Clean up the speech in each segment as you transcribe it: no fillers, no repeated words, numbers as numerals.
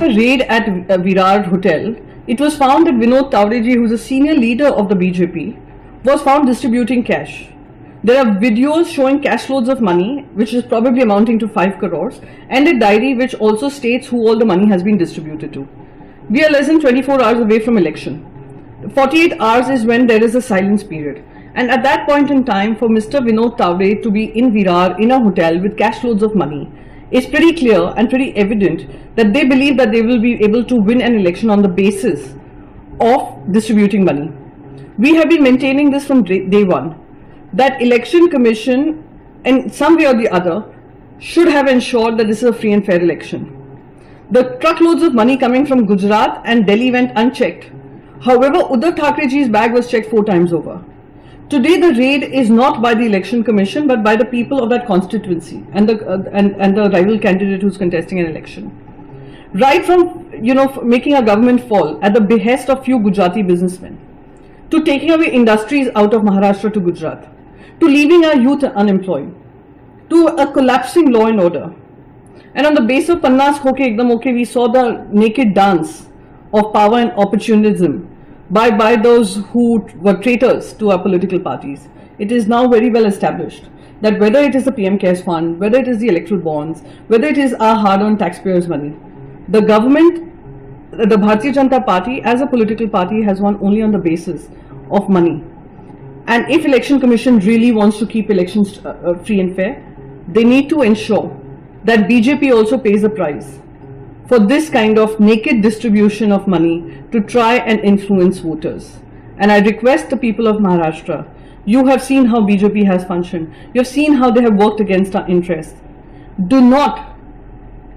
A raid at Virar Hotel, it was found that Vinod Tawreji, who is a senior leader of the BJP, was found distributing cash. There are videos showing cash loads of money, which is probably amounting to 5 crores, and a diary which also states who all the money has been distributed to. We are less than 24 hours away from election. 48 hours is when there is a silence period. And at that point in time, for Mr. Vinod Tawre to be in Virar in a hotel with cash loads of money, it's pretty clear and pretty evident that they believe that they will be able to win an election on the basis of distributing money. We have been maintaining this from day one, that Election Commission, in some way or the other, should have ensured that this is a free and fair election. The truckloads of money coming from Gujarat and Delhi went unchecked. However, Uddhav Thackerayji's bag was checked 4 times over. Today, the raid is not by the Election Commission, but by the people of that constituency and the rival candidate who's contesting an election. Right from, making a government fall at the behest of few Gujarati businessmen, to taking away industries out of Maharashtra to Gujarat, to leaving our youth unemployed, to a collapsing law and order. And on the base of Pannas Hoke Ekdam Okay, we saw the naked dance of power and opportunism by those who were traitors to our political parties. It is now very well established that whether it is the PM CARES fund, whether it is the electoral bonds, whether it is our hard-earned taxpayers' money, the government, the Bharatiya Janata Party as a political party has won only on the basis of money. And if Election Commission really wants to keep elections free and fair, they need to ensure that BJP also pays the price for this kind of naked distribution of money to try and influence voters. And I request the people of Maharashtra, you have seen how BJP has functioned. You have seen how they have worked against our interests. Do not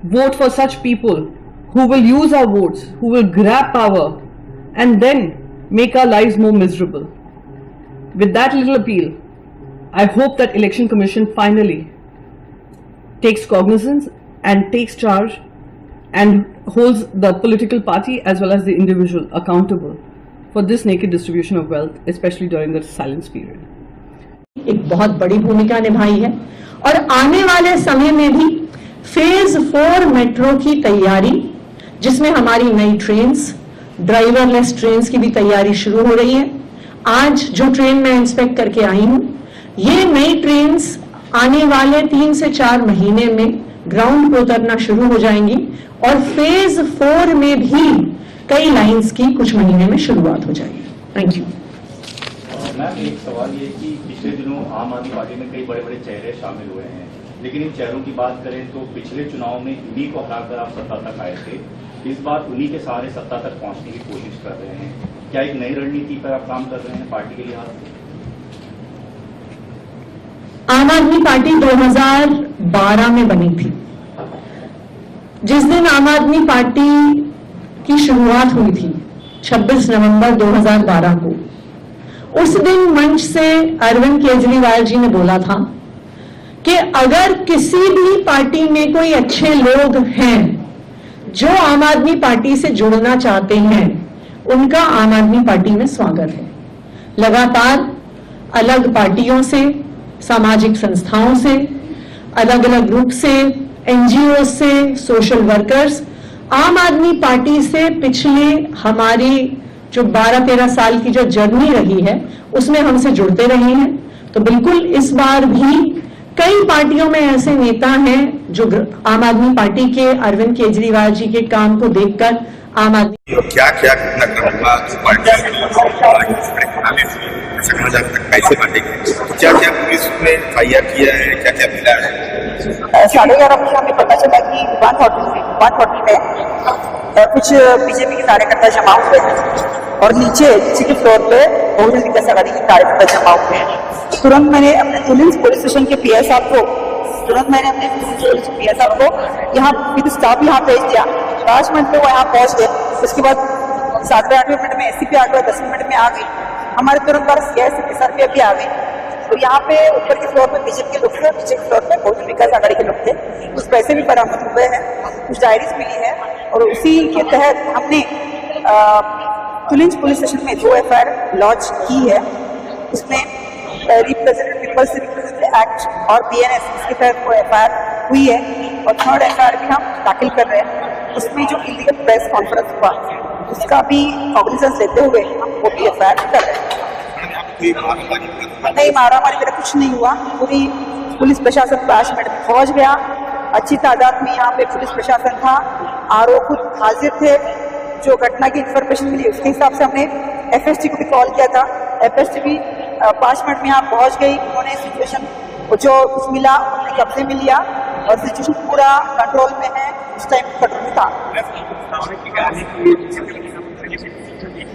vote for such people who will use our votes, who will grab power and then make our lives more miserable. With that little appeal, I hope that Election Commission finally takes cognizance and takes charge and holds the political party as well as the individual accountable for this naked distribution of wealth, especially during the silence period. एक बहुत बड़ी भूमिका निभाई है और आने वाले समय में भी फेज 4 मेट्रो की तैयारी, जिसमें हमारी नई ट्रेन्स, ड्राइवरलेस ट्रेन्स की भी तैयारी शुरू हो रही है। आज जो ट्रेन मैं इंस्पेक्ट करके आई हूं, ये नई ट्रेन्स आने वाले 3 से 4 महीने में ग्राउंड पे उतरना शुरू हो जाएंगी और फेज 4 में भी कई लाइंस की कुछ महीने में शुरुआत हो जाएगी। Thank you. मैम, एक सवाल ये कि पिछले दिनों आम आदमी पार्टी में कई बड़े बड़े चेहरे शामिल हुए हैं, लेकिन इन चेहरों की बात करें तो पिछले चुनाव में इन्हीं को हराकर आप सत्ता तक आए थे। इस बार उन्हीं के सहारे सत्ता तक पहुंचने की कोशिश कर रहे हैं। क्या एक नई रणनीति पर आप काम कर रहे हैं पार्टी के लिहाज से? आम आदमी पार्टी 2012 में बनी थी। जिस दिन आम आदमी पार्टी की शुरुआत हुई थी 26 नवंबर 2012 को, उस दिन मंच से अरविंद केजरीवाल जी ने बोला था कि अगर किसी भी पार्टी में कोई अच्छे लोग हैं जो आम आदमी पार्टी से जुड़ना चाहते हैं, उनका आम आदमी पार्टी में स्वागत है। लगातार अलग पार्टियों से, सामाजिक संस्थाओं से, अलग अलग ग्रुप से, एनजीओ से, सोशल वर्कर्स आम आदमी पार्टी से पिछले हमारी जो 12-13 साल की जो जर्नी रही है उसमें हमसे जुड़ते रहे हैं। तो बिल्कुल इस बार भी कई पार्टियों में ऐसे नेता हैं जो आम आदमी पार्टी के अरविंद केजरीवाल जी के काम को देखकर आम आदमी क्या क्या घटनाक्रम हुआ कैसे बांटेंगे, क्या क्या पुलिस ने फायर किया है, क्या क्या मिला है? 11:30 बजे हमें पता चला कि वन होटल में कुछ बीजेपी के कार्यकर्ता जमा हुए हैं और नीचे के फ्लोर पे बहुजन विकास आघाड़ी के कार्यकर्ता जमा हुए हैं। तुरंत मैंने अपने पुलिस स्टेशन के पीएस साहब को यहाँ विद स्टाफ यहाँ भेज दिया। 5 मिनट में वो यहाँ पहुँच गए। उसके बाद 7-8 मिनट में एससीपी आ गए, 10 मिनट में आ गई। हमारे तुरंत बाद सीआईएसएफ SRPF भी आ गई। तो यहाँ पे ऊपर के फ्लोर पे बीजेपी के लोग थे, नीचे के फ्लोर पे बहुजन विकास आघाड़ी के लोग थे। कुछ पैसे भी बरामद हुए हैं, कुछ डायरीज मिली है और उसी के तहत हमने तुलिंज पुलिस स्टेशन में 2 FIR लॉन्च की है। उसमें रिप्रेजेंटेटिव पीपल्स रिप्रेजेंटेटिव एक्ट और BNS इसके तहत वो FIR हुई है और 3rd FIR भी हम दाखिल कर रहे हैं। उसमें जो इलीगल प्रेस कॉन्फ्रेंस हुआ उसका भी कॉग्निजेंस लेते हुए वो भी एफआईआर कर रहे हैं। नहीं, मारामारी वगैरह कुछ नहीं हुआ। पूरी पुलिस प्रशासन 5 मिनट में पहुंच गया। अच्छी तादाद में यहाँ पे पुलिस प्रशासन था। आरओ खुद हाजिर थे। जो घटना की इंफॉर्मेशन मिली उसके हिसाब से हमने एफएसटी को भी कॉल किया था। एफएसटी भी 5 मिनट में यहाँ पहुंच गई। उन्होंने सिचुएशन जो कुछ मिला उन्होंने कब्जे में लिया और सिचुएशन पूरा कंट्रोल में है। उस टाइम कंट्रोल में था।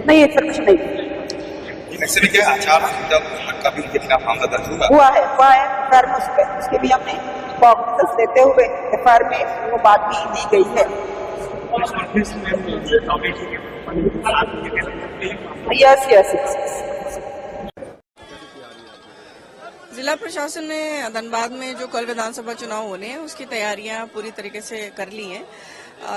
नहीं, इंफॉर्मेशन नहीं। ऐसे में क्या आचार संहिता का भी उनके खिलाफ मामला दर्ज हुआ है एफआईआर में उसके भी हमने कॉग्निजेंस लेते हुए एफआईआर में वो बात भी दी गई है। यस। जिला प्रशासन ने धनबाद में जो कल विधानसभा चुनाव होने हैं उसकी तैयारियां पूरी तरीके से कर ली हैं।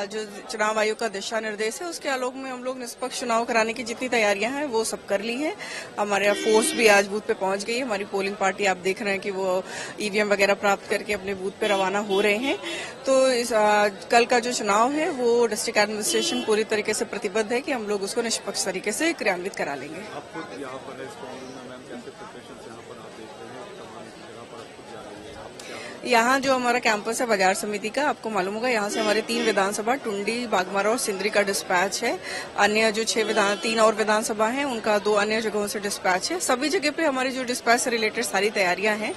जो चुनाव आयोग का दिशा निर्देश है उसके आलोक में हम लोग निष्पक्ष चुनाव कराने की जितनी तैयारियां हैं वो सब कर ली हैं। हमारे यहाँ फोर्स भी आज बूथ पे पहुंच गई है। हमारी पोलिंग पार्टी आप देख रहे हैं कि वो ईवीएम वगैरह प्राप्त करके अपने बूथ पे रवाना हो रहे हैं। तो कल का जो चुनाव है वो डिस्ट्रिक्ट एडमिनिस्ट्रेशन पूरी तरीके से प्रतिबद्ध है कि हम लोग उसको निष्पक्ष तरीके से क्रियान्वित करा लेंगे। यहाँ जो हमारा कैंपस है बाजार समिति का, आपको मालूम होगा यहाँ से हमारे 3 विधानसभा टुंडी, बागमारा और सिंदरी का डिस्पैच है। अन्य जो 3 और विधानसभा हैं उनका 2 अन्य जगहों से डिस्पैच है। सभी जगह पे हमारी जो डिस्पैच से रिलेटेड सारी तैयारियां हैं।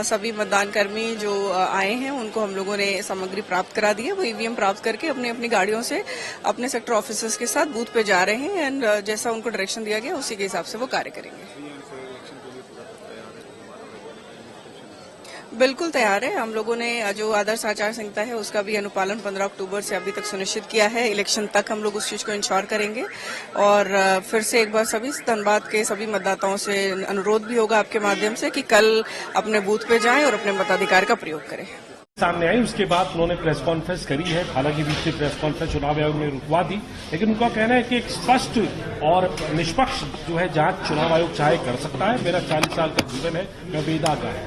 सभी मतदान कर्मी जो आए हैं उनको हम लोगों ने सामग्री प्राप्त करा दी है। वो ईवीएम प्राप्त करके अपनी अपनी गाड़ियों से अपने सेक्टर ऑफिसर्स के साथ बूथ पे जा रहे हैं एंड जैसा उनको डायरेक्शन दिया गया उसी के हिसाब से वो कार्य करेंगे। बिल्कुल तैयार है। हम लोगों ने जो आदर्श आचार संहिता है उसका भी अनुपालन 15 अक्टूबर से अभी तक सुनिश्चित किया है। इलेक्शन तक हम लोग उस चीज को इंश्योर करेंगे और फिर से एक बार सभी धनबाद के सभी मतदाताओं से अनुरोध भी होगा आपके माध्यम से कि कल अपने बूथ पे जाएं और अपने मताधिकार का प्रयोग करें। सामने आई उसके बाद उन्होंने प्रेस कॉन्फ्रेंस करी है। हालांकि बीच में प्रेस कॉन्फ्रेंस चुनाव आयोग ने रुकवा दी, लेकिन उनका कहना है कि एक स्पष्ट और निष्पक्ष जो है जांच चुनाव आयोग चाहे कर सकता है। मेरा 40 साल का जीवन है, मैं बेदागा है।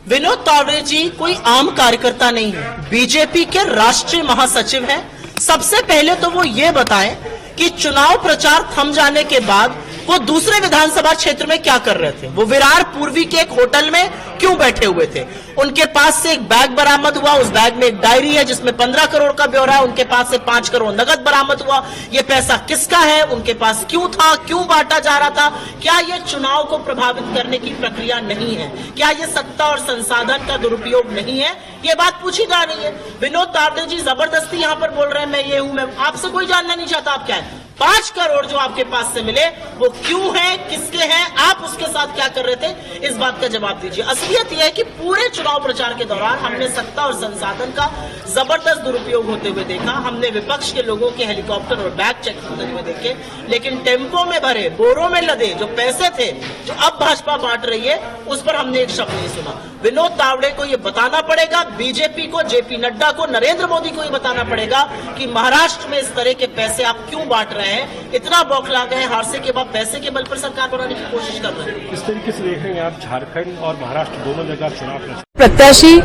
विनोद तावड़े जी कोई आम कार्यकर्ता नहीं है, बीजेपी के राष्ट्रीय महासचिव हैं। सबसे पहले तो वो ये बताएं कि चुनाव प्रचार थम जाने के बाद वो दूसरे विधानसभा क्षेत्र में क्या कर रहे थे। वो विरार पूर्वी के एक होटल में क्यों बैठे हुए थे। उनके पास से एक बैग बरामद हुआ। उस बैग में एक डायरी है जिसमें 15 करोड़ का ब्यौरा है। उनके पास से 5 करोड़ नगद बरामद हुआ। ये पैसा किसका है, उनके पास क्यों था, क्यों बांटा जा रहा था। क्या ये चुनाव को प्रभावित करने की प्रक्रिया नहीं है? क्या ये सत्ता और संसाधन का दुरुपयोग नहीं है? ये बात पूछी जा रही है। विनोद तावड़े जी जबरदस्ती यहाँ पर बोल रहे हैं मैं ये हूं, मैं आपसे कोई जानना नहीं चाहता आप क्या है। 5 करोड़ जो आपके पास से मिले वो क्यों है, किसके हैं, आप उसके साथ क्या कर रहे थे, इस बात का जवाब दीजिए। असलियत यह है कि पूरे चुनाव प्रचार के दौरान हमने सत्ता और संसाधन का जबरदस्त दुरुपयोग होते हुए देखा। हमने विपक्ष के लोगों के हेलीकॉप्टर और बैग चेक होते हुए देखे, लेकिन टेम्पो में भरे, बोरों में लदे जो पैसे थे जो अब भाजपा बांट रही है उस पर हमने एक शब्द नहीं सुना। विनोद तावड़े को ये बताना पड़ेगा, बीजेपी को, जेपी नड्डा को, नरेंद्र मोदी को ये बताना पड़ेगा कि महाराष्ट्र में इस तरह के पैसे आप क्यों बांट रहे हैं। इतना बौखला गए, हारसे के बाद पैसे के बल पर सरकार बनाने की कोशिश कर रहे हैं। इस तरीके से देख रहे हैं आप झारखंड और महाराष्ट्र दोनों जगह चुनाव प्रत्याशी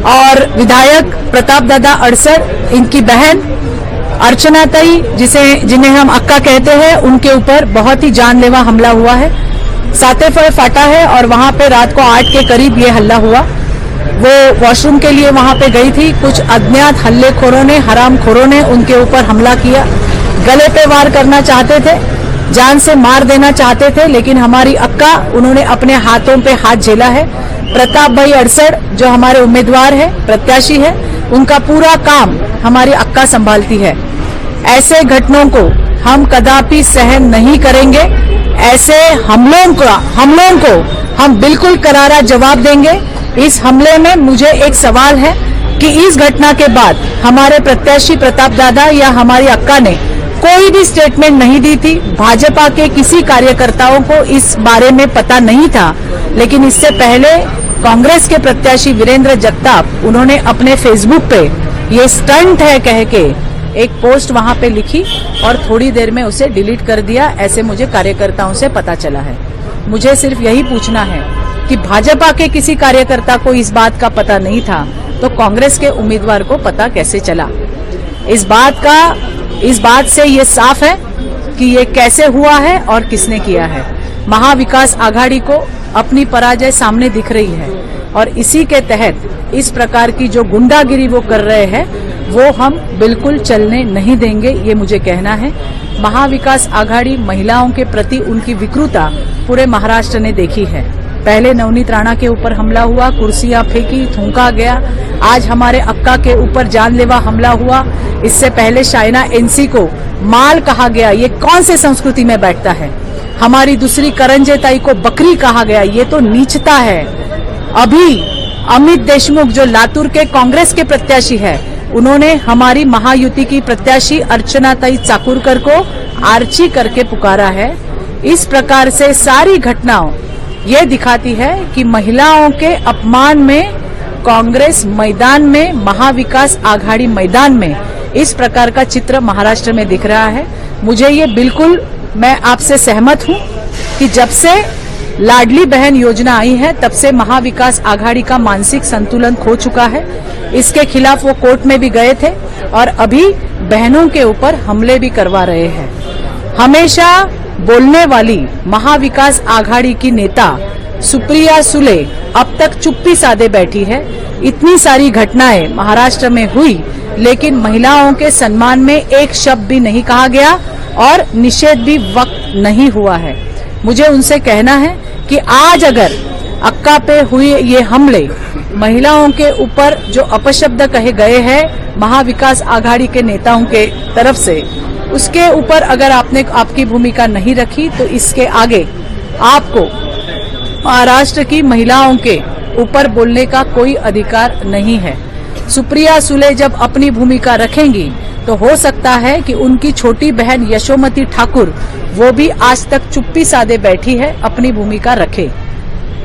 और विधायक प्रताप दादा अड़सर, इनकी बहन अर्चना ताई जिन्हें हम अक्का कहते हैं, उनके ऊपर बहुत ही जानलेवा हमला हुआ है। सातेफर फाटा है और वहां पे रात को 8 के करीब ये हल्ला हुआ। वो वॉशरूम के लिए वहां पे गई थी। कुछ अज्ञात हल्लेखोरों ने, हरामखोरों ने उनके ऊपर हमला किया। गले पे वार करना चाहते थे, जान से मार देना चाहते थे, लेकिन हमारी अक्का, उन्होंने अपने हाथों पे हाथ झेला है। प्रताप भाई अड़सर जो हमारे उम्मीदवार है, प्रत्याशी है, उनका पूरा काम हमारी अक्का संभालती है। ऐसे घटनाओं को हम कदापि सहन नहीं करेंगे। ऐसे हमलों को हम बिल्कुल करारा जवाब देंगे। इस हमले में मुझे एक सवाल है कि इस घटना के बाद हमारे प्रत्याशी प्रताप दादा या हमारी अक्का ने कोई भी स्टेटमेंट नहीं दी थी। भाजपा के किसी कार्यकर्ताओं को इस बारे में पता नहीं था, लेकिन इससे पहले कांग्रेस के प्रत्याशी वीरेंद्र जगताप, उन्होंने अपने फेसबुक पे ये स्टंट है कह के एक पोस्ट वहां पे लिखी और थोड़ी देर में उसे डिलीट कर दिया। ऐसे मुझे कार्यकर्ताओं से पता चला है। मुझे सिर्फ यही पूछना है कि भाजपा के किसी कार्यकर्ता को इस बात का पता नहीं था तो कांग्रेस के उम्मीदवार को पता कैसे चला। इस बात से ये साफ है कि ये कैसे हुआ है और किसने किया है। महाविकास आघाड़ी को अपनी पराजय सामने दिख रही है और इसी के तहत इस प्रकार की जो गुंडागिरी वो कर रहे हैं वो हम बिल्कुल चलने नहीं देंगे, ये मुझे कहना है। महाविकास आघाड़ी महिलाओं के प्रति उनकी विकृता पूरे महाराष्ट्र ने देखी है। पहले नवनीत राणा के ऊपर हमला हुआ, कुर्सियां फेंकी, थूका गया। आज हमारे अक्का के ऊपर जानलेवा हमला हुआ। इससे पहले शाइना एनसी को माल कहा गया, ये कौन से संस्कृति में बैठता है। हमारी दूसरी करंजेताई को बकरी कहा गया, ये तो नीचता है। अभी अमित देशमुख जो लातूर के कांग्रेस के प्रत्याशी है, उन्होंने हमारी महायुति की प्रत्याशी अर्चनाताई चाकुरकर को आर्ची करके पुकारा है। इस प्रकार से सारी घटनाओं ये दिखाती है कि महिलाओं के अपमान में कांग्रेस मैदान में, महाविकास आघाड़ी मैदान में इस प्रकार का चित्र महाराष्ट्र में दिख रहा है। मुझे ये बिल्कुल, मैं आपसे सहमत हूं कि जब से लाडली बहन योजना आई है तब से महाविकास आघाड़ी का मानसिक संतुलन खो चुका है। इसके खिलाफ वो कोर्ट में भी गए थे और अभी बहनों के ऊपर हमले भी करवा रहे हैं। हमेशा बोलने वाली महाविकास आघाड़ी की नेता सुप्रिया सुले अब तक चुप्पी साधे बैठी है। इतनी सारी घटनाएं महाराष्ट्र में हुई लेकिन महिलाओं के सम्मान में एक शब्द भी नहीं कहा गया और निषेध भी वक्त नहीं हुआ है। मुझे उनसे कहना है कि आज अगर अक्का पे हुए ये हमले, महिलाओं के ऊपर जो अपशब्द कहे गए हैं महाविकास आघाड़ी के नेताओं के तरफ से, उसके ऊपर अगर आपने आपकी भूमिका नहीं रखी तो इसके आगे आपको महाराष्ट्र की महिलाओं के ऊपर बोलने का कोई अधिकार नहीं है। सुप्रिया सुले जब अपनी भूमिका रखेंगी तो हो सकता है कि उनकी छोटी बहन यशोमती ठाकुर वो भी आज तक चुप्पी साधे बैठी है, अपनी भूमिका रखे।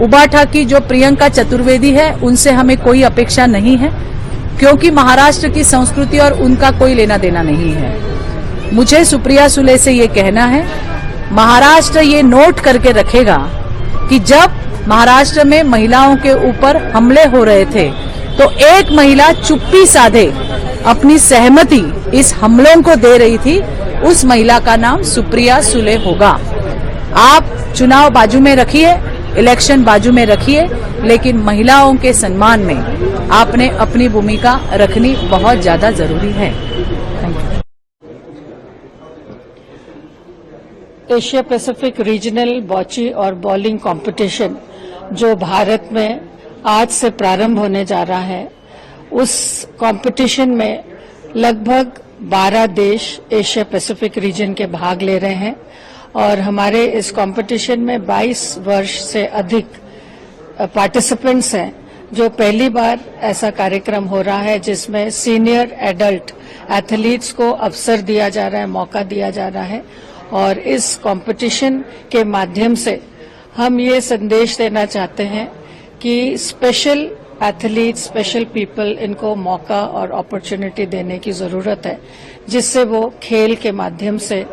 उबाठा की जो प्रियंका चतुर्वेदी है उनसे हमें कोई अपेक्षा नहीं है क्योंकि महाराष्ट्र की संस्कृति और उनका कोई लेना देना नहीं है। मुझे सुप्रिया सुले से ये कहना है, महाराष्ट्र ये नोट करके रखेगा कि जब महाराष्ट्र में महिलाओं के ऊपर हमले हो रहे थे तो एक महिला चुप्पी साधे अपनी सहमति इस हमलों को दे रही थी, उस महिला का नाम सुप्रिया सुले होगा। आप चुनाव बाजू में रखिए, इलेक्शन बाजू में रखिए, लेकिन महिलाओं के सम्मान में आपने अपनी भूमिका रखनी बहुत ज्यादा जरूरी है। एशिया पैसिफिक रीजनल बॉची और बॉलिंग कंपटीशन जो भारत में आज से प्रारंभ होने जा रहा है, उस कंपटीशन में लगभग 12 देश एशिया पैसिफिक रीजन के भाग ले रहे हैं और हमारे इस कंपटीशन में 22 वर्ष से अधिक पार्टिसिपेंट्स हैं, जो पहली बार ऐसा कार्यक्रम हो रहा है जिसमें सीनियर एडल्ट एथलीट्स को अवसर दिया जा रहा है, मौका दिया जा रहा है। और इस कंपटीशन के माध्यम से हम ये संदेश देना चाहते हैं कि स्पेशल एथलीट, स्पेशल पीपल, इनको मौका और अपॉर्चुनिटी देने की जरूरत है जिससे वो खेल के माध्यम से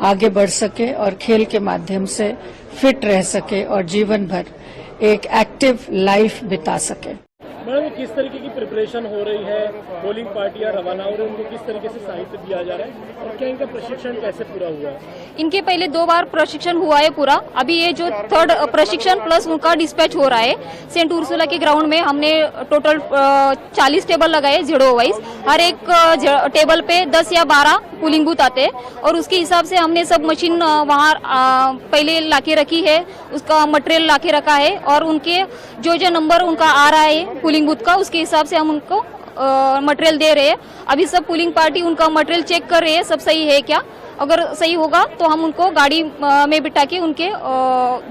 आगे बढ़ सके और खेल के माध्यम से फिट रह सके और जीवन भर एक एक्टिव लाइफ बिता सके। मैडम, किस तरीके की प्रिपरेशन हो रही है? बॉलिंग पार्टियां रवाना हो रही है, उनको किस तरीके से साहित्य दिया जा रहा है और क्या इनका प्रशिक्षण कैसे पूरा हुआ है? इनके पहले 2 बार प्रशिक्षण हुआ है पूरा। अभी ये जो 3rd प्रशिक्षण प्लस उनका डिस्पैच हो रहा है। सेंट उर्सुला के ग्राउंड में हमने टोटल 40 टेबल लगाए जीरो वाइज। हर एक टेबल पे 10 या 12 पुलिंग बूथ आते हैं और उसके हिसाब से हमने सब मशीन वहाँ पहले लाके रखी है, उसका मटेरियल लाके रखा है और उनके जो नंबर उनका आ रहा है पुलिंग बूथ का, उसके हिसाब से हम उनको मटेरियल दे रहे हैं। अभी सब पुलिंग पार्टी उनका मटेरियल चेक कर रहे हैं, सब सही है क्या। अगर सही होगा तो हम उनको गाड़ी में बिठा के उनके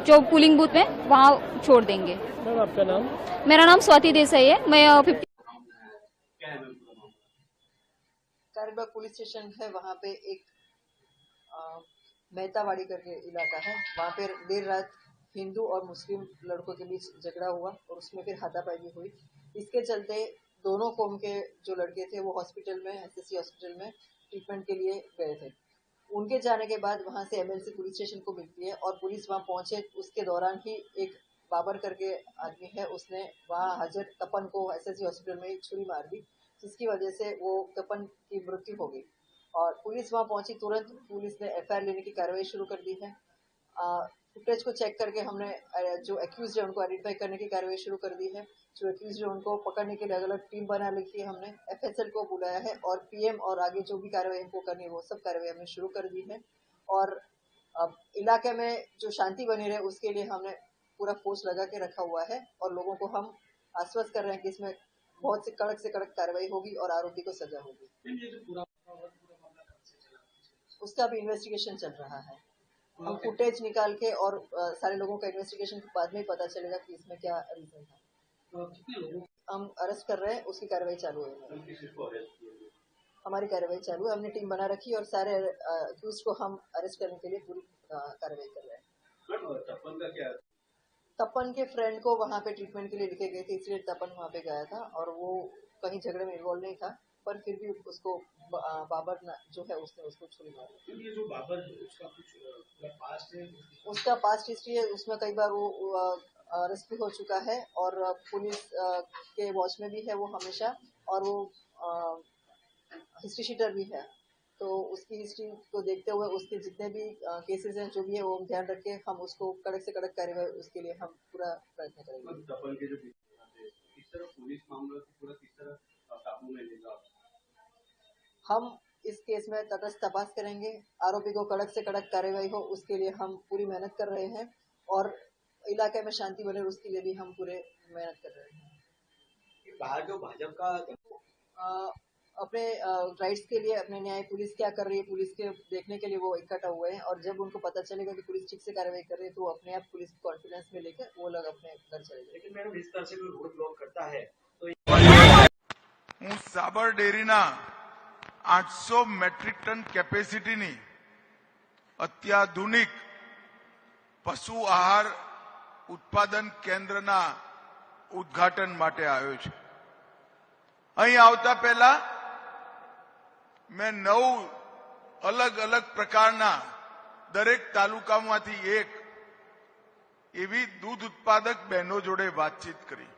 जो पुलिंग बूथ में वहाँ छोड़ देंगे। मैम, आपका नाम? मेरा नाम स्वाति देसाई है। मैं 50 कारीबाग पुलिस स्टेशन है, वहाँ पे एक मेहतावाड़ी करके इलाका है, वहाँ पे देर रात हिंदू और मुस्लिम लड़कों के बीच झगड़ा हुआ और उसमें फिर हाथापाई हुई। इसके चलते दोनों कौम के जो लड़के थे वो हॉस्पिटल में, एसएससी हॉस्पिटल में ट्रीटमेंट के लिए गए थे। उनके जाने के बाद वहाँ से एमएलसी पुलिस स्टेशन को मिलती है और पुलिस वहाँ पहुंचे, उसके दौरान ही एक बाबर करके आदमी है, उसने वहाँ हाजिर तपन को एसएससी हॉस्पिटल में छुरी मार दी, जिसकी वजह से वो तपन की मृत्यु हो गई। और पुलिस वहां पहुंची, तुरंत पुलिस ने एफआईआर लेने की कार्रवाई शुरू कर दी है। फुटेज को चेक करके हमने जो एक्यूज है उनको आइडेंटिफाई करने की कार्रवाई शुरू कर दी है। जो एक्यूज है उनको पकड़ने के लिए अलग अलग टीम बना रखी है हमने, एफएसएल को बुलाया है और पीएम और आगे जो भी कार्रवाई हमको करनी है वो सब कार्रवाई हमने शुरू कर दी है। और अब इलाके में जो शांति बनी रहे उसके लिए हमने पूरा फोर्स लगा के रखा हुआ है और लोगों को हम आश्वस्त कर रहे हैं कि इसमें बहुत से कड़क कार्रवाई होगी और आरोपी को सजा होगी। उसका भी इन्वेस्टिगेशन चल रहा है। हम फुटेज निकाल के और सारे लोगों का इन्वेस्टिगेशन के बाद में ही पता चलेगा कि इसमें क्या रीजन है। हम अरेस्ट कर रहे हैं, उसकी कार्रवाई चालू है। हमारी कार्रवाई चालू है, हमने टीम बना रखी है और सारे अक्यूज को हम अरेस्ट करने के लिए पूरी कार्रवाई कर रहे हैं। तपन के फ्रेंड को वहाँ पे ट्रीटमेंट के लिए लेके गए थे, इसलिए तपन वहाँ पे गया था और वो कहीं झगड़े में इन्वॉल्व नहीं था, पर फिर भी उसको बाबर जो है उसने उसको छुरी मारी। ये जो बाबर उसका कुछ पास्ट है, उसका पास्ट हिस्ट्री है, उसमें कई बार वो अरेस्ट भी हो चुका है और पुलिस के वॉच में भी है वो हमेशा, और वो हिस्ट्री शीटर भी है। तो उसकी हिस्ट्री को देखते हुए उसके जितने भी केसेस हैं जो भी है वो ध्यान रख के हम उसको कड़क से कड़क कार्रवाई उसके लिए हम पूरा प्रयत्न करेंगे। हम इस केस में तटस्थ तपास करेंगे, आरोपी को कड़क से कड़क कार्रवाई हो उसके लिए हम पूरी मेहनत कर रहे हैं और इलाके में शांति बने उसके लिए भी हम पूरे मेहनत कर रहे हैं। बाहर जो भाजपा का अपने राइट्स के लिए, अपने न्याय पुलिस क्या कर रही है पुलिस के देखने के लिए वो इकट्ठा हुए हैं और जब उनको पता चलेगा कि पुलिस ठीक से कार्रवाई कर रही है तो वो अपने आप पुलिस कॉन्फिडेंस में लेकर वो लोग अपने घर चले जाएंगे। लेकिन मैडम इस तरह से कोई रोड ब्लॉक करता है तो હું સાબર ડેરીના 800 મેટ્રિક ટન કેપેસિટીની અત્યાધુનિક પશુ આહાર ઉત્પાદન કેન્દ્રના ઉદ્ઘાટન માટે આવ્યો છું। અહીં આવતા પહેલા મેં 9 અલગ અલગ પ્રકારના દરેક તાલુકામાંથી એક એવી દૂધ ઉત્પાદક બહેનો જોડે વાતચીત કરી।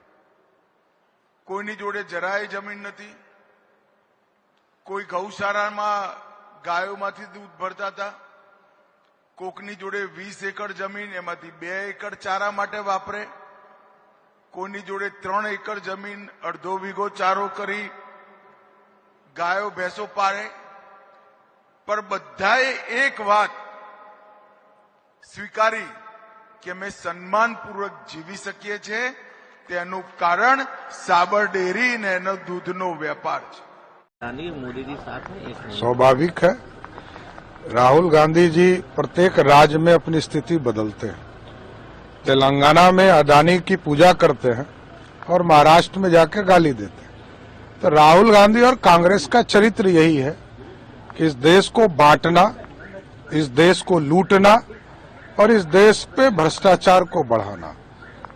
કોઈની જોડે જરાય જમીન નથી, કોઈ ગૌશાળામાં ગાયોમાંથી दूध ભરતા હતા, કોકની જોડે 20 એકર જમીન એમાંથી 2 એકર ચારા માટે વાપરે, કોઈની જોડે 3 એકર જમીન અડધો વીઘો ચારો કરી ગાયો ભેંસો પાળે, પર બધાએ એક વાત સ્વીકારી કે અમે સન્માનપૂર્વક જીવી શકીએ છીએ, તેનું કારણ સાબર ડેરી ને એનો દૂધનો વેપાર છે। मोदी जी साथ में स्वाभाविक है, राहुल गांधी जी प्रत्येक राज्य में अपनी स्थिति बदलते हैं। तेलंगाना में अदानी की पूजा करते हैं और महाराष्ट्र में जाकर गाली देते हैं। तो राहुल गांधी और कांग्रेस का चरित्र यही है कि इस देश को बांटना, इस देश को लूटना और इस देश पे भ्रष्टाचार को बढ़ाना।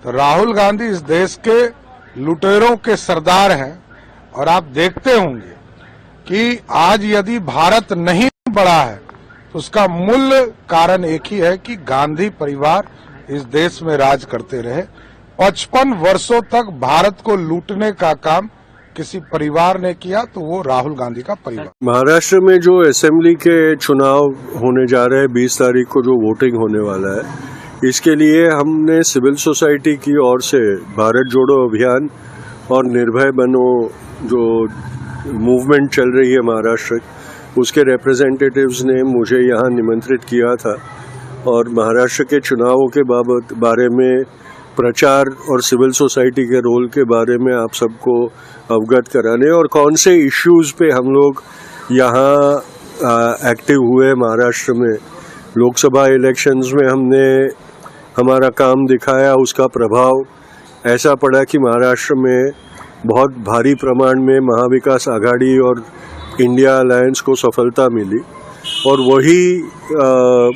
तो राहुल गांधी इस देश के लुटेरों के सरदार हैं और आप देखते होंगे कि आज यदि भारत नहीं बढ़ा है तो उसका मूल कारण एक ही है कि गांधी परिवार इस देश में राज करते रहे। 55 वर्षों तक भारत को लूटने का काम किसी परिवार ने किया तो वो राहुल गांधी का परिवार। महाराष्ट्र में जो असेंबली के चुनाव होने जा रहे हैं 20 तारीख को जो वोटिंग होने वाला है, इसके लिए हमने सिविल सोसाइटी की ओर से भारत जोड़ो अभियान और निर्भय बनो जो मूवमेंट चल रही है महाराष्ट्र, उसके रिप्रेजेंटेटिव्स ने मुझे यहाँ निमंत्रित किया था और महाराष्ट्र के चुनावों के बारे में प्रचार और सिविल सोसाइटी के रोल के बारे में आप सबको अवगत कराने और कौन से इश्यूज़ पे हम लोग यहाँ एक्टिव हुए महाराष्ट्र में। लोकसभा इलेक्शंस में हमने हमारा काम दिखाया, उसका प्रभाव ऐसा पड़ा कि महाराष्ट्र में बहुत भारी प्रमाण में महाविकास आघाड़ी और इंडिया अलायंस को सफलता मिली और वही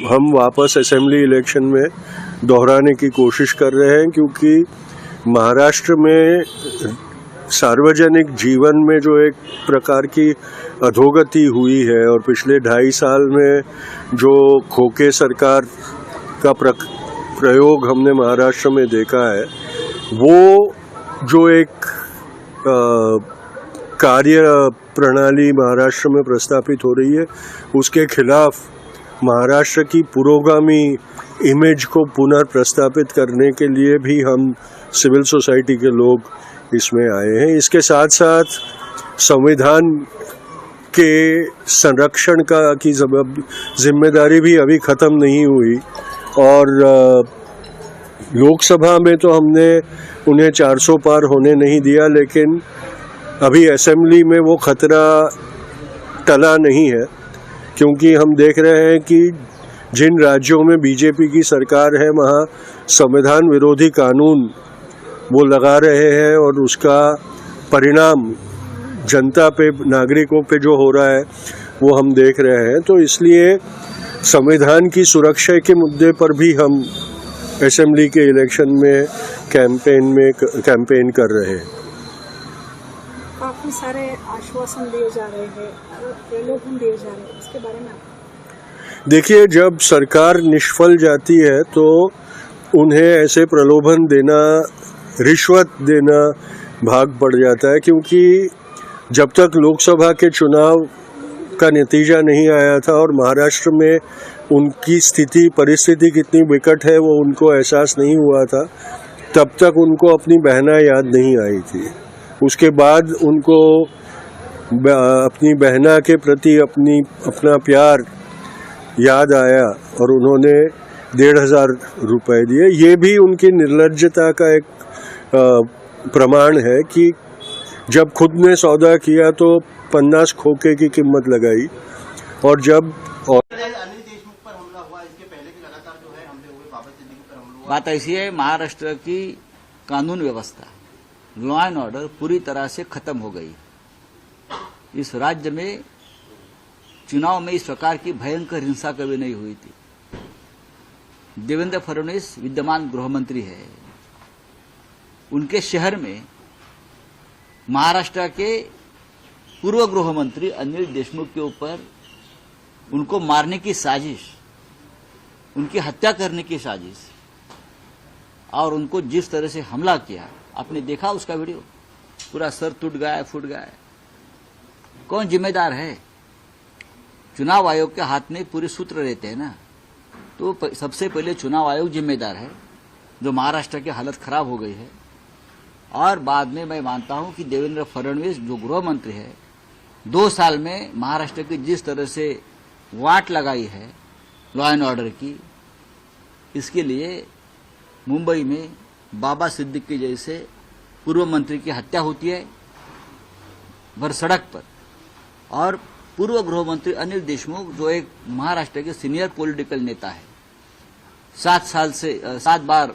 हम वापस असेंबली इलेक्शन में दोहराने की कोशिश कर रहे हैं, क्योंकि महाराष्ट्र में सार्वजनिक जीवन में जो एक प्रकार की अधोगति हुई है और पिछले 2.5 साल में जो खोके सरकार का प्रयोग हमने महाराष्ट्र में देखा है, वो जो एक कार्य प्रणाली महाराष्ट्र में प्रस्तापित हो रही है, उसके खिलाफ महाराष्ट्र की पुरोगामी इमेज को पुनर्प्रस्थापित करने के लिए भी हम सिविल सोसाइटी के लोग इसमें आए हैं। इसके साथ साथ संविधान के संरक्षण की जिम्मेदारी भी अभी ख़त्म नहीं हुई और लोकसभा में तो हमने उन्हें 400 पार होने नहीं दिया, लेकिन अभी असेंबली में वो खतरा टला नहीं है, क्योंकि हम देख रहे हैं कि जिन राज्यों में बीजेपी की सरकार है वहाँ संविधान विरोधी कानून वो लगा रहे हैं और उसका परिणाम जनता पे, नागरिकों पे जो हो रहा है वो हम देख रहे हैं। तो इसलिए संविधान की सुरक्षा के मुद्दे पर भी हम असेंबली के इलेक्शन में कैंपेन कर रहे हैं। काफी सारे आश्वासन दिए जा रहे हैं, प्रलोभन दिए जा रहे हैं, इसके बारे में देखिए, जब सरकार निष्फल जाती है तो उन्हें ऐसे प्रलोभन देना, रिश्वत देना भाग पड़ जाता है, क्योंकि जब तक लोकसभा के चुनाव का नतीजा नहीं आया था और महाराष्ट्र में उनकी परिस्थिति कितनी विकट है वो उनको एहसास नहीं हुआ था, तब तक उनको अपनी बहना याद नहीं आई थी। उसके बाद उनको अपनी बहना के प्रति अपना प्यार याद आया और उन्होंने 1,500 रुपए दिए। ये भी उनकी निर्लज्जता का एक प्रमाण है कि जब खुद ने सौदा किया तो 50 खोखे की कीमत लगाई और जब बात ऐसी है, महाराष्ट्र की कानून व्यवस्था, लॉ एंड ऑर्डर पूरी तरह से खत्म हो गई। इस राज्य में चुनाव में इस प्रकार की भयंकर हिंसा कभी नहीं हुई थी। देवेंद्र फडणवीस विद्यमान गृह मंत्री है, उनके शहर में महाराष्ट्र के पूर्व गृह मंत्री अनिल देशमुख के ऊपर उनको मारने की साजिश, उनकी हत्या करने की साजिश और उनको जिस तरह से हमला किया, आपने देखा उसका वीडियो, पूरा सर टूट गया, फूट गया। कौन जिम्मेदार है? चुनाव आयोग के हाथ में पूरे सूत्र रहते हैं ना, तो सबसे पहले चुनाव आयोग जिम्मेदार है, जो महाराष्ट्र की हालत खराब हो गई है। और बाद में मैं मानता हूं कि देवेंद्र फडणवीस जो गृह मंत्री है, 2 साल में महाराष्ट्र की जिस तरह से वाट लगाई है लॉ एंड ऑर्डर की, इसके लिए मुंबई में बाबा सिद्दीकी जैसे पूर्व मंत्री की हत्या होती है भर सड़क पर, और पूर्व गृह मंत्री अनिल देशमुख जो एक महाराष्ट्र के सीनियर पॉलिटिकल नेता है, 7 बार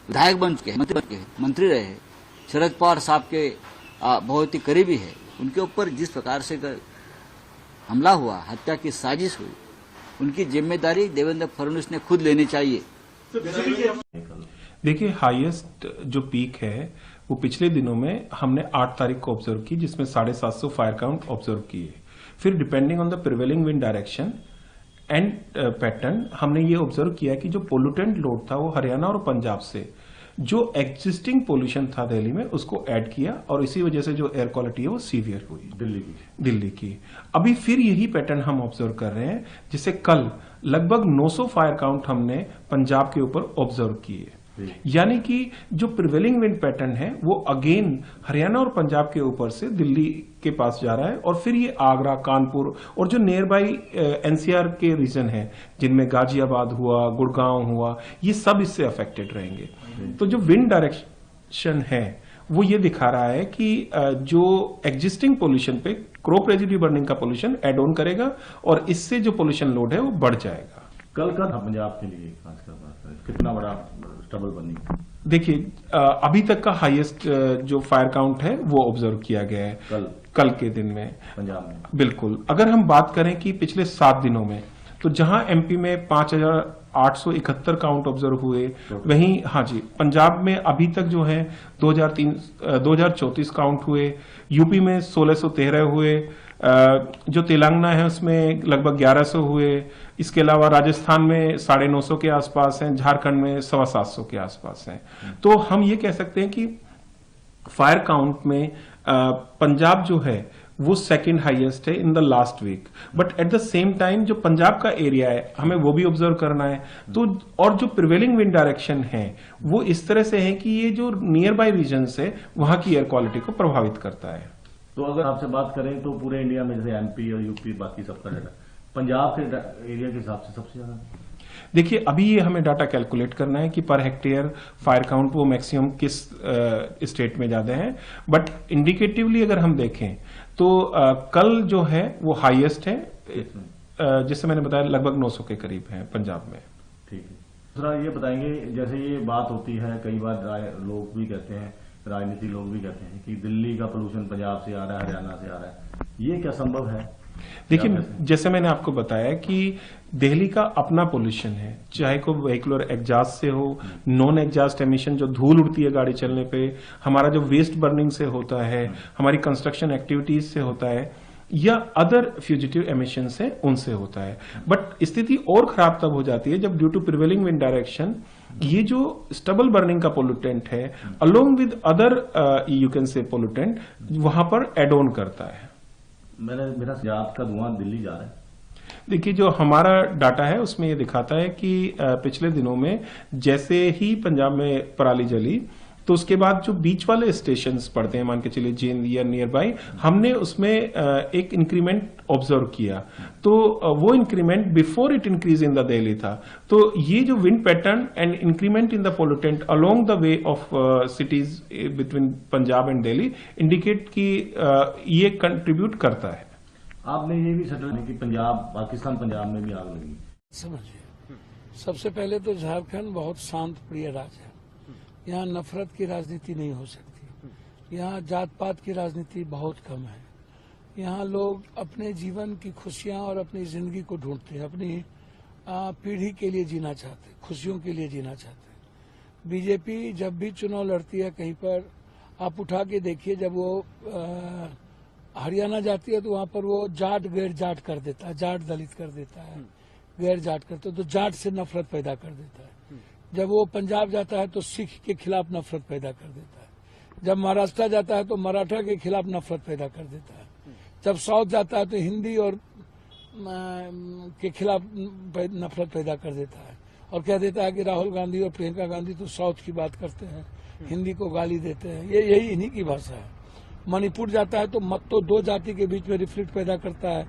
विधायक बन चुके हैं, मंत्री रहे, शरद पवार साहब के बहुत ही करीबी है, उनके ऊपर जिस प्रकार से हमला हुआ, हत्या की साजिश हुई, उनकी जिम्मेदारी देवेंद्र फडणवीस ने खुद लेनी चाहिए। देखिए, हाईएस्ट जो पीक है वो पिछले दिनों में हमने 8 तारीख को ऑब्जर्व की, जिसमें 750 फायर काउंट ऑब्जर्व किए। फिर depending on the prevailing wind direction and pattern हमने ये ऑब्जर्व किया कि जो पोल्यूटेंट लोड था वो हरियाणा और पंजाब से जो एग्जिस्टिंग पोल्यूशन था दिल्ली में उसको ऐड किया, और इसी वजह से जो एयर क्वालिटी है वो सीवियर हुई दिल्ली की। अभी फिर यही पैटर्न हम ऑब्जर्व कर रहे हैं, जिससे कल लगभग 900 फायर काउंट हमने पंजाब के ऊपर ऑब्जर्व किए। यानी कि जो प्रिवेलिंग विंड पैटर्न है वो अगेन हरियाणा और पंजाब के ऊपर से दिल्ली के पास जा रहा है, और फिर ये आगरा, कानपुर और जो नियर बाई एनसीआर के रीजन है, जिनमें गाजियाबाद हुआ, गुड़गांव हुआ, ये सब इससे अफेक्टेड रहेंगे। तो जो विंड डायरेक्शन है वो ये दिखा रहा है कि जो एग्जिस्टिंग पोल्यूशन पे क्रॉप रेजिड्यू बर्निंग का पोल्यूशन एड ऑन करेगा, और इससे जो पोल्यूशन लोड है वो बढ़ जाएगा। कल का था पंजाब के लिए कितना बड़ा स्टबल बर्निंग? देखिए, अभी तक का हाईएस्ट जो फायर काउंट है वो ऑब्जर्व किया गया है कल के दिन में पंजाब में। बिल्कुल, अगर हम बात करें कि पिछले 7 दिनों में, तो जहां एमपी में 5,871 काउंट ऑब्जर्व हुए, वहीं हाँ जी पंजाब में अभी तक जो है 2,034 काउंट हुए, यूपी में 1,613 हुए, जो तेलंगाना है उसमें लगभग 1100 हुए, इसके अलावा राजस्थान में 950 के आसपास हैं, झारखंड में 725 के आसपास हैं। तो हम ये कह सकते हैं कि फायर काउंट में पंजाब जो है वो सेकंड हाईएस्ट है in the last week, but at the same time जो पंजाब का एरिया है हमें वो भी ऑब्जर्व करना है। तो और जो प्रिवेलिंग विंड डायरेक्शन है वो इस तरह से है कि ये जो नियर बाय रीजन्स है वहां की एयर क्वालिटी को प्रभावित करता है। तो अगर आपसे बात करें तो पूरे इंडिया में जैसे एमपी और यूपी बाकी सबका डाटा, पंजाब के एरिया के हिसाब से सबसे ज्यादा। देखिए अभी ये हमें डाटा कैलकुलेट करना है कि पर हेक्टेयर फायर काउंट वो मैक्सिमम किस स्टेट में ज्यादा है, बट इंडिकेटिवली अगर हम देखें तो कल जो है वो हाईएस्ट है, जिससे मैंने बताया लगभग 900 के करीब है पंजाब में। ठीक है। दूसरा ये बताएंगे, जैसे ये बात होती है कई बार लोग भी कहते हैं, राजनीति लोग भी कहते हैं कि दिल्ली का पोल्यूशन पंजाब से आ रहा है, हरियाणा से आ रहा है, ये क्या संभव है? देखिए जैसे मैंने आपको बताया कि दिल्ली का अपना पोल्यूशन है, चाहे को व्हीकुलर एग्जॉस्ट से हो, नॉन एग्जॉस्ट एमिशन जो धूल उड़ती है गाड़ी चलने पे, हमारा जो वेस्ट बर्निंग से होता है, हमारी कंस्ट्रक्शन एक्टिविटीज से होता है, या अदर फ्यूजिटिव एमिशन से उनसे होता है। बट स्थिति और खराब तब हो जाती है जब due to prevailing wind direction ये जो स्टबल बर्निंग का पोल्यूटेंट है along with other you can say pollutant वहां पर एड ऑन करता है। मेरा पंजाब का धुआं दिल्ली जा रहा है। देखिए जो हमारा डाटा है उसमें ये दिखाता है कि पिछले दिनों में जैसे ही पंजाब में पराली जली तो उसके बाद जो बीच वाले स्टेशंस पड़ते हैं, मान के चलिए जींद या नियर बाई, हमने उसमें एक इंक्रीमेंट ऑब्जर्व किया। तो वो increment before it increase in the Delhi था। तो ये जो wind pattern and increment in the pollutant along the way of cities between Punjab and Delhi indicate कि ये कंट्रीब्यूट करता है। आपने ये भी सटल कि पंजाब पाकिस्तान पंजाब में भी आग लगी। समझिए, सबसे पहले तो झारखंड बहुत शांत प्रिय राज्य है। यहाँ नफरत की राजनीति नहीं हो सकती। यहाँ जात पात की राजनीति बहुत कम है। यहाँ लोग अपने जीवन की खुशियां और अपनी जिंदगी को ढूंढते हैं, अपनी पीढ़ी के लिए जीना चाहते हैं, खुशियों के लिए जीना चाहते हैं। बीजेपी जब भी चुनाव लड़ती है कहीं पर, आप उठा के देखिए, जब वो हरियाणा जाती है तो वहां पर वो जाट गैर जाट कर देता है, जाट दलित कर देता है, गैर जाट करते तो जाट से नफरत पैदा कर देता है। जब वो पंजाब जाता है तो सिख के खिलाफ नफरत पैदा कर देता है। जब महाराष्ट्र जाता है तो मराठा के खिलाफ नफरत पैदा कर देता है। जब साउथ जाता है तो हिंदी और के खिलाफ नफरत पैदा कर देता है और कह देता है कि राहुल गांधी और प्रियंका गांधी तो साउथ की बात करते हैं, हिंदी को गाली देते हैं। ये यही इन्हीं की भाषा है। मणिपुर जाता है तो मत तो दो जाति के बीच में रिफ्लिक्ट पैदा करता है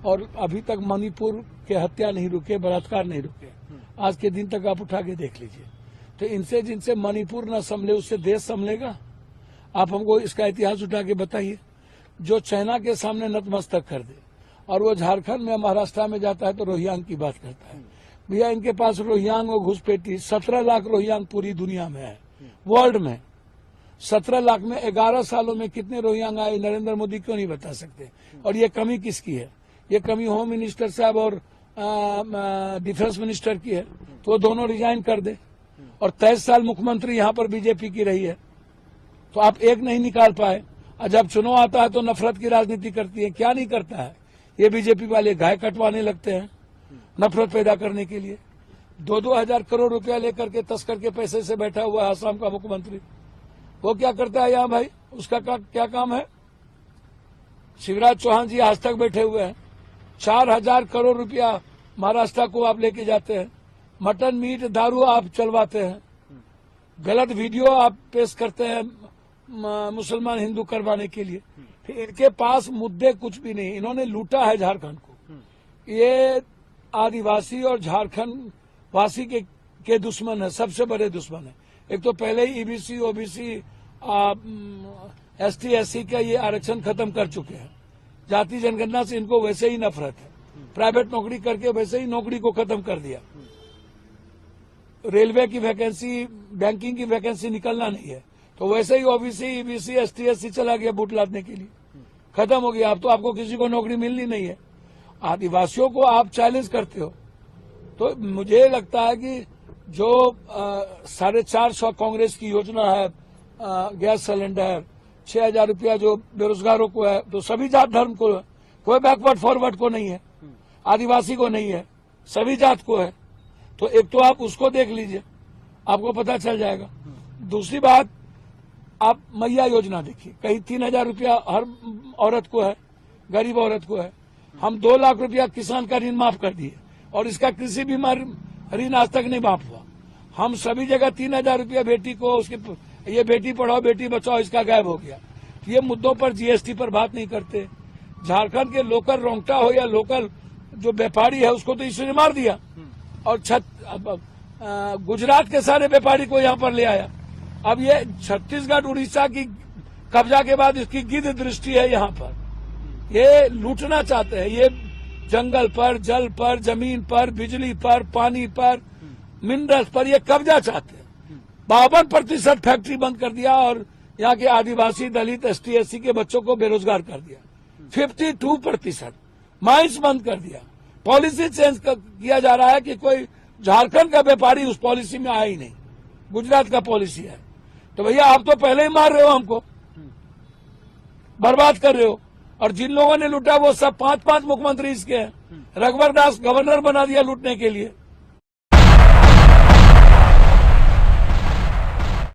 और अभी तक मणिपुर के हत्या नहीं रुके, बलात्कार नहीं रुके। आज के दिन तक आप उठा के देख लीजिए। तो इनसे जिनसे मणिपुर न संभले उससे देश संभलेगा? आप हमको इसका इतिहास उठा के बताइए। जो चाइना के सामने नतमस्तक कर दे और वो झारखंड में महाराष्ट्र में जाता है तो रोहिंग्या की बात करता है। भैया इनके पास रोहिंग्या और घुसपैठी 17 लाख रोहिंग्या पूरी दुनिया में है, वर्ल्ड में 17 लाख में 11 सालों में कितने रोहिंग्या आए नरेंद्र मोदी क्यों नहीं बता सकते? और ये कमी किसकी है? ये कमी होम मिनिस्टर साहब और डिफेंस मिनिस्टर की है। तो वो दोनों रिजाइन कर दे। और 23 साल मुख्यमंत्री यहाँ पर बीजेपी की रही है तो आप एक नहीं निकाल पाए। और जब चुनाव आता है तो नफरत की राजनीति करती है। क्या नहीं करता है ये बीजेपी वाले? गाय कटवाने लगते हैं नफरत पैदा करने के लिए। 2-2 हजार करोड़ रुपया लेकर के तस्कर के पैसे से बैठा हुआ है आसाम का मुख्यमंत्री। वो क्या करता है यहाँ भाई? उसका क्या काम है? शिवराज चौहान जी आज तक बैठे हुए हैं। 4000 करोड़ रुपया महाराष्ट्र को आप लेके जाते हैं। मटन मीट दारू आप चलवाते हैं। गलत वीडियो आप पेश करते हैं मुसलमान हिंदू करवाने के लिए। फिर इनके पास मुद्दे कुछ भी नहीं। इन्होंने लूटा है झारखंड को। ये आदिवासी और झारखंड वासी के दुश्मन है, सबसे बड़े दुश्मन है। एक तो पहले ही ईबीसी ओबीसी एसटी एससी का ये आरक्षण खत्म कर चुके हैं। जाति जनगणना से इनको वैसे ही नफरत है। प्राइवेट नौकरी करके वैसे ही नौकरी को खत्म कर दिया। रेलवे की वैकेंसी, बैंकिंग की वैकेंसी निकलना नहीं है तो वैसे ही ओबीसी ईबीसी एसटी एससी चला गया बूट लादने के लिए। खत्म हो गया। अब तो आपको किसी को नौकरी मिलनी नहीं है। आदिवासियों को आप चैलेंज करते हो। तो मुझे लगता है कि जो 450 कांग्रेस की योजना है, गैस सिलेंडर 6000 रुपया जो बेरोजगारों को है, तो सभी जात धर्म को है। कोई बैकवर्ड फॉरवर्ड को नहीं है, आदिवासी को नहीं है, सभी जात को है। तो एक तो आप उसको देख लीजिए, आपको पता चल जाएगा। दूसरी बात, आप मैया योजना देखिए, कहीं 3,000 रुपया हर औरत को है, गरीब औरत को है। हम 2 लाख रुपया किसान का ऋण माफ कर दिए और इसका किसी भी ऋण आज तक नहीं माफ हुआ। हम सभी जगह 3,000 रुपया बेटी को, उसके ये बेटी पढ़ाओ बेटी बचाओ, इसका गायब हो गया। ये मुद्दों पर जीएसटी पर बात नहीं करते। झारखंड के लोकल रोंगटा हो या लोकल जो व्यापारी है उसको तो इसने मार दिया और गुजरात के सारे व्यापारी को यहाँ पर ले आया। अब ये छत्तीसगढ़ उड़ीसा की कब्जा के बाद इसकी गिद्ध दृष्टि है यहाँ पर। ये लूटना चाहते हैं, ये जंगल पर, जल पर, जमीन पर, बिजली पर, पानी पर, मिनरल्स पर ये कब्जा चाहते हैं। 52% फैक्ट्री बंद कर दिया और यहाँ के आदिवासी, दलित, ST SC के बच्चों को बेरोजगार कर दिया। 52% माइंस बंद कर दिया। पॉलिसी चेंज किया जा रहा है कि कोई झारखंड का व्यापारी उस पॉलिसी में आया ही नहीं, गुजरात का पॉलिसी है। तो भैया आप तो पहले ही मार रहे हो, हमको बर्बाद कर रहे हो। और जिन लोगों ने लूटा वो सब 5-5 मुख्यमंत्री इसके हैं। रघुवर दास गवर्नर बना दिया लूटने के लिए।